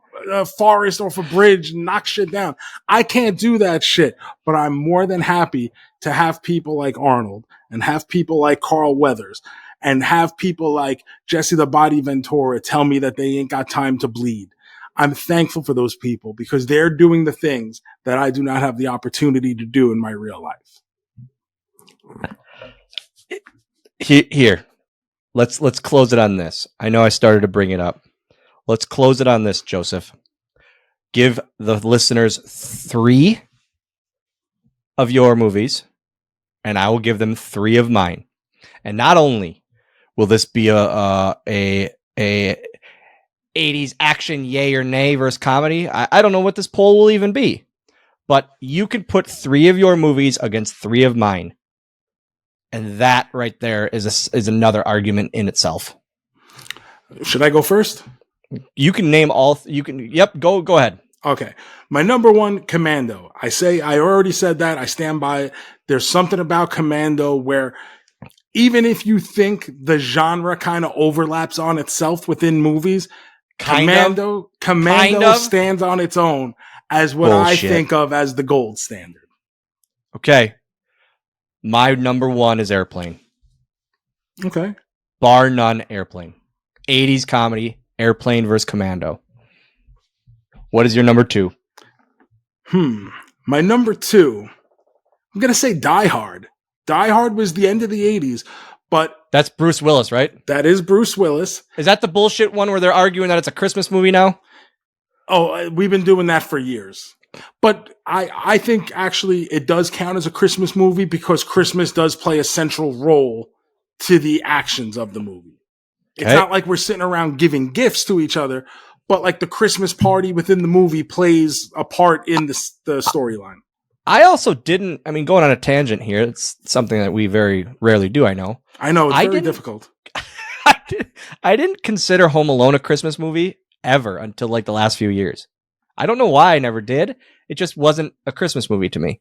forest off a bridge and knock shit down. I can't do that shit, but I'm more than happy to have people like Arnold and have people like Carl Weathers and have people like Jesse the Body Ventura tell me that they ain't got time to bleed. I'm thankful for those people because they're doing the things that I do not have the opportunity to do in my real life.
Here. Let's close it on this. I know I started to bring it up. Let's close it on this, Joseph. Give the listeners 3 of your movies, and I will give them 3 of mine. And not only will this be a 80s action yay or nay versus comedy, I don't know what this poll will even be. But you could put 3 of your movies against 3 of mine. And that right there is another argument in itself.
Should I go first?
You can name all. Yep. Go ahead.
Okay. My number 1, Commando. I already said that. I stand by it. There's something about Commando where even if you think the genre kind of overlaps on itself within movies, Commando stands on its own as what I think of as the gold standard.
Okay. My number 1 is Airplane.
Okay.
Bar none, Airplane. 80s comedy, Airplane versus Commando. What is your number 2?
My number 2, I'm going to say Die Hard. Die Hard was the end of the 80s, but...
That's Bruce Willis, right?
That is Bruce Willis.
Is that the bullshit one where they're arguing that it's a Christmas movie now?
Oh, we've been doing that for years. But I think actually it does count as a Christmas movie because Christmas does play a central role to the actions of the movie. It's not like we're sitting around giving gifts to each other, but like the Christmas party within the movie plays a part in the storyline.
I also didn't, going on a tangent here, it's something that we very rarely do, I know.
It's very difficult.
I didn't consider Home Alone a Christmas movie ever until like the last few years. I don't know why I never did. It just wasn't a Christmas movie to me.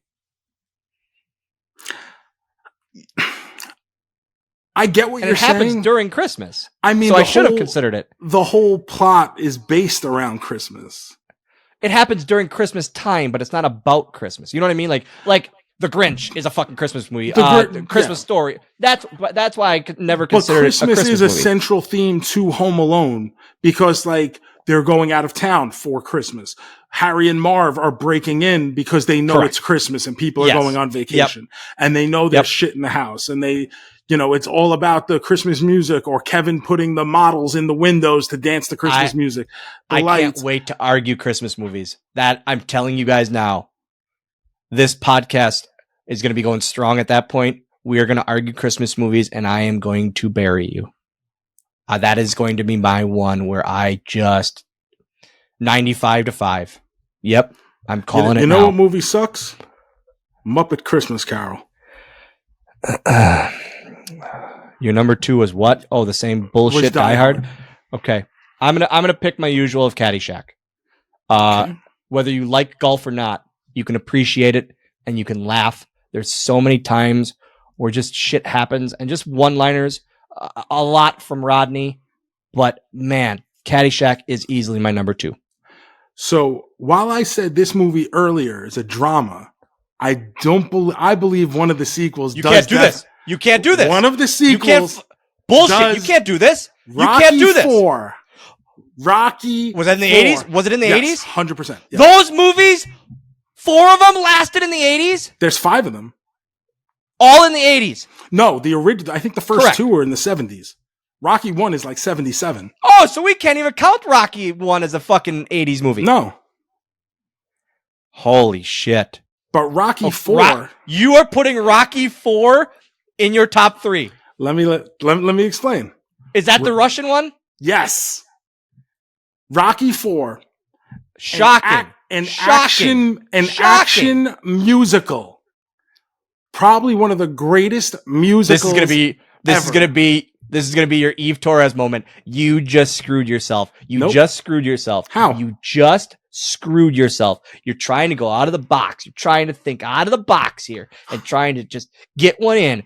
I get what you're saying.
It happens during Christmas.
So
I should have considered it.
The whole plot is based around Christmas.
It happens during Christmas time, but it's not about Christmas. You know what I mean? Like The Grinch is a fucking Christmas movie. Christmas Story. That's why I could never consider it a Christmas movie.
Christmas is a central theme to Home Alone because like they're going out of town for Christmas. Harry and Marv are breaking in because they know it's Christmas and people are going on vacation and they know there's shit in the house and they, it's all about the Christmas music or Kevin putting the models in the windows to dance the Christmas music.
I can't wait to argue Christmas movies. That I'm telling you guys now, this podcast is going to be going strong at that point. We are going to argue Christmas movies and I am going to bury you. That is going to be my one where I just 95-5. Yep. I'm calling it.
You know what movie sucks? Muppet Christmas Carol.
Your number 2 was what? Oh, the same bullshit Die Hard. Okay, I'm gonna pick my usual of Caddyshack.
Okay.
Whether you like golf or not, you can appreciate it and you can laugh. There's so many times where just shit happens and just one-liners. A lot from Rodney, but man, Caddyshack is easily my number 2.
So while I said this movie earlier is a drama, I believe one of the sequels.
You can't do this. You can't do this.
One of the sequels.
Bullshit. You can't do this. You can't do this.
Rocky.
Was that in the 80s? Was it in the 80s?
100%. Yes.
Those movies, 4 of them lasted in the 80s?
There's 5 of them.
All in the 80s.
No, the original. I think the first
Correct.
2 were in the 70s. Rocky 1 is like 77.
Oh, so we can't even count Rocky 1 as a fucking 80s movie.
No.
Holy shit.
But Rocky 4.
You are putting Rocky 4 in your top 3.
Let me explain.
Is that the Russian one?
Yes. Rocky 4.
Shocking.
An action musical. Probably one of the greatest musicals. This is gonna be your Eve Torres moment. You just screwed yourself. Just screwed yourself. How?
You just screwed yourself. You're trying to go out of the box. You're trying to think out of the box here and trying to just get one in.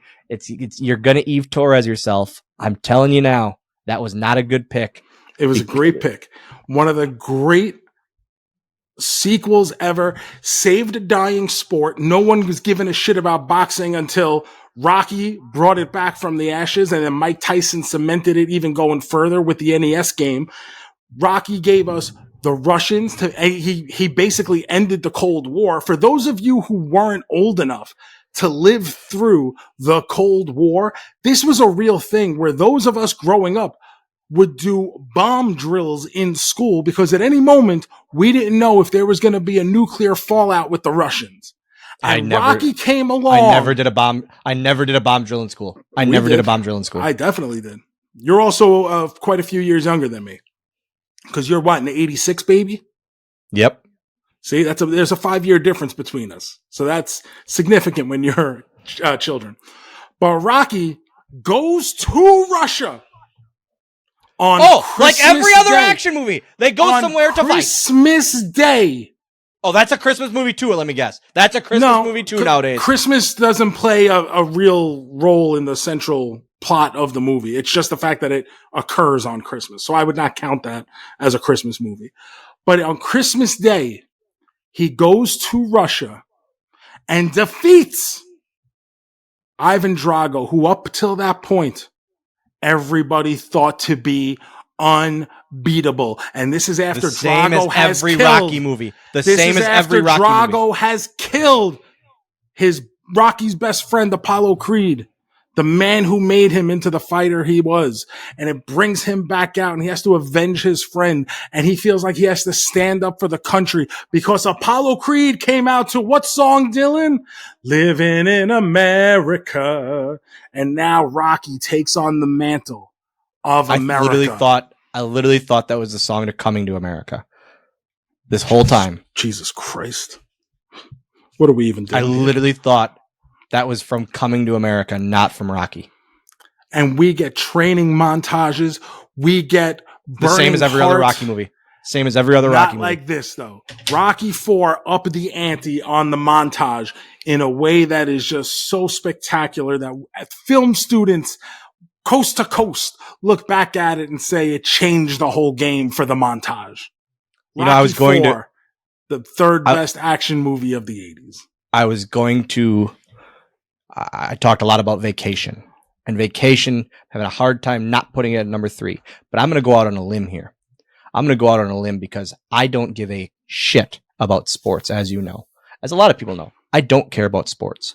You're gonna Eve Torres yourself. I'm telling you now, that was not a good pick.
It was a great pick. One of the great sequels ever. Saved a dying sport. No one was giving a shit about boxing until Rocky brought it back from the ashes, and then Mike Tyson cemented it even going further with the NES game. Rocky gave us the Russians. He basically ended the Cold War. For those of you who weren't old enough to live through the Cold War, this was a real thing where those of us growing up would do bomb drills in school because at any moment we didn't know if there was going to be a nuclear fallout with the Russians. And Rocky came along.
I never did a bomb drill in school. I did a bomb drill in school.
I definitely did. You're also quite a few years younger than me. Because you're what, in the 86 baby?
Yep.
See, there's a 5-year difference between us. So that's significant when you're children. But Rocky goes to Russia on Christmas
like every other
Day.
Action movie. They go somewhere to fight.
Christmas Day.
Oh, that's a Christmas movie too, let me guess. That's a Christmas movie too nowadays.
Christmas doesn't play a real role in the central plot of the movie. It's just the fact that it occurs on Christmas. So I would not count that as a Christmas movie. But on Christmas Day, he goes to Russia and defeats Ivan Drago, who up till that point, everybody thought to be unbeatable. And this is after Drago has killed
Rocky movie.
Drago has killed Rocky's best friend, Apollo Creed, the man who made him into the fighter he was. And it brings him back out and he has to avenge his friend. And he feels like he has to stand up for the country because Apollo Creed came out to what song, Dylan? Living in America. And now Rocky takes on the mantle of America.
I literally thought that was the song to Coming to America. This whole time.
Jesus Christ. What are we even doing?
I literally thought that was from Coming to America, not from Rocky.
And we get training montages. We get
the same as every other Rocky movie. Same as every other Rocky movie.
Not like this, though. Rocky 4 up the ante on the montage in a way that is just so spectacular that film students coast to coast look back at it and say it changed the whole game for the montage. Rocky
I was going
4, the third best action movie of the 80s.
I talked a lot about Vacation. And Vacation, having a hard time not putting it at number 3. But I'm going to go out on a limb here. I'm going to go out on a limb because I don't give a shit about sports, as you know. As a lot of people know. I don't care about sports.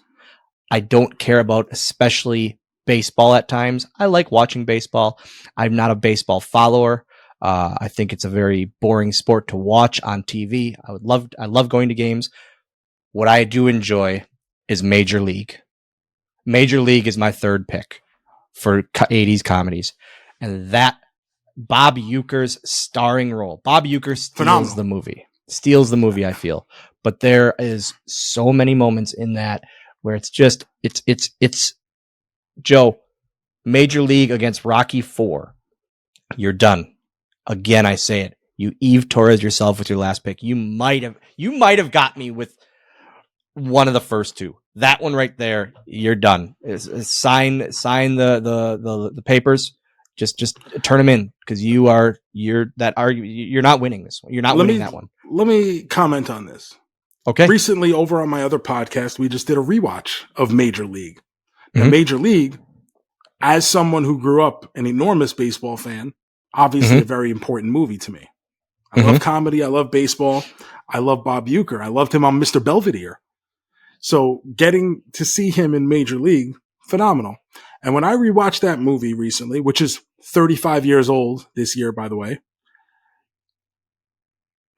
I don't care about especially baseball at times. I like watching baseball. I'm not a baseball follower. I think it's a very boring sport to watch on TV. I love going to games. What I do enjoy is Major League. Major League is my third pick for 80s comedies. And that Bob Uecker's starring role. Bob Uecker steals the movie. steals the movie, I feel. But there is so many moments in that where it's Joe, Major League against Rocky 4. You're done. Again, I say it. You Eve Torres yourself with your last pick. You might have got me with one of the first two. That one right there, you're done. Sign the papers. Just turn them in because you're not winning this one. You're not winning that one.
Let me comment on this.
Okay.
Recently, over on my other podcast, we just did a rewatch of Major League. Now, Major League, as someone who grew up an enormous baseball fan, obviously a very important movie to me. I love comedy. I love baseball. I love Bob Uecker. I loved him on Mr. Belvedere. So getting to see him in Major League, phenomenal. And when I rewatched that movie recently, which is 35 years old this year, by the way,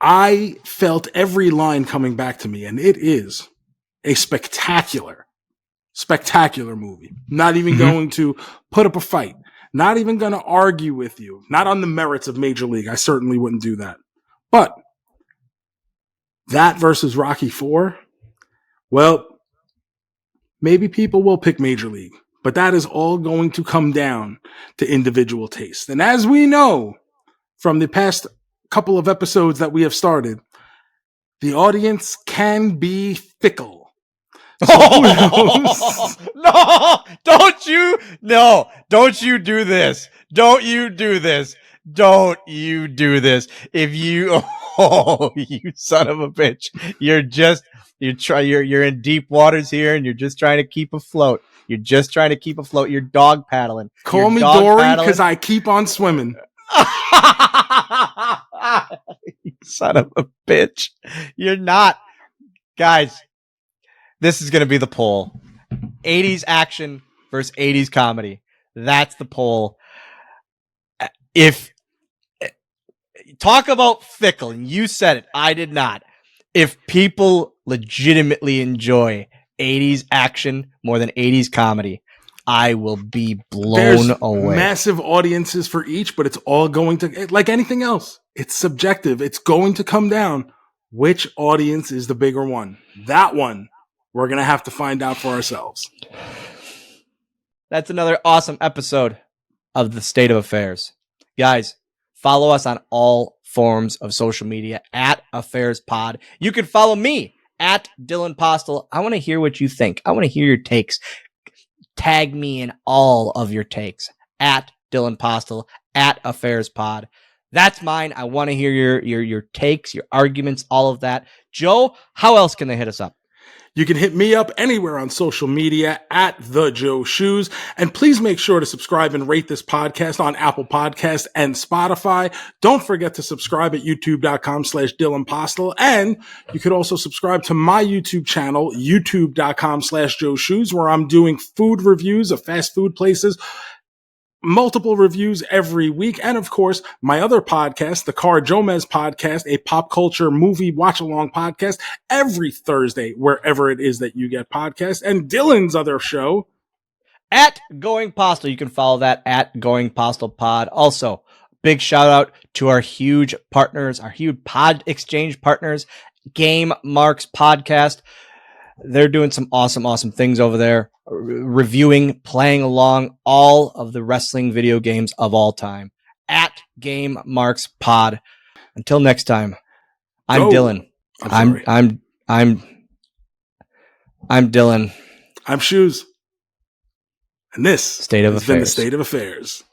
I felt every line coming back to me, and it is a spectacular movie. Not even going to put up a fight. Not even going to argue with you. Not on the merits of Major League. I certainly wouldn't do that. But that versus Rocky 4, well, maybe people will pick Major League. But that is all going to come down to individual taste. And as we know from the past couple of episodes that we have started, the audience can be fickle. So
No, don't you do this. Don't you do this. Don't you do this. If you, you son of a bitch, you're in deep waters here and you're just trying to keep afloat. You're just trying to keep afloat. You're dog paddling.
Call me Dory because I keep on swimming.
You son of a bitch. You're not. Guys, this is going to be the poll. 80s action versus 80s comedy. That's the poll. If talk about fickle, and you said it, I did not. If people legitimately enjoy 80s action more than 80s comedy, I will be blown away.
Massive audiences for each, but it's all going to, like anything else, it's subjective. It's going to come down. Which audience is the bigger one? That one, we're going to have to find out for ourselves.
That's another awesome episode of The State of Affairs. Guys, follow us on all forms of social media at AffairsPod. You can follow me at Dylan Postl. I want to hear what you think. I want to hear your takes. Tag me in all of your takes at Dylan Postl, at AffairsPod. That's mine. I want to hear your takes, your arguments, all of that. Joe, how else can they hit us up?
You can hit me up anywhere on social media at The Joe Shoes. And please make sure to subscribe and rate this podcast on Apple Podcasts and Spotify. Don't forget to subscribe at youtube.com/Dylan Postl. And you could also subscribe to my YouTube channel, youtube.com/Joe Shoes, where I'm doing food reviews of fast food places, multiple reviews every week. And of course, my other podcast, the Car Jomez podcast, a pop culture movie watch along podcast every Thursday, wherever it is that you get podcasts, and Dylan's other show
at Going Postl. You can follow that at Going Postl Pod. Also, big shout out to our huge partners, our huge PodXchange partners, Game Marks Podcast. They're doing some awesome things over there, reviewing, playing along all of the wrestling video games of all time. At Game Marks Pod. Until next time, I'm Dylan. I'm Dylan.
I'm Shoes. And this
State of
has
Affairs.
been the State of Affairs.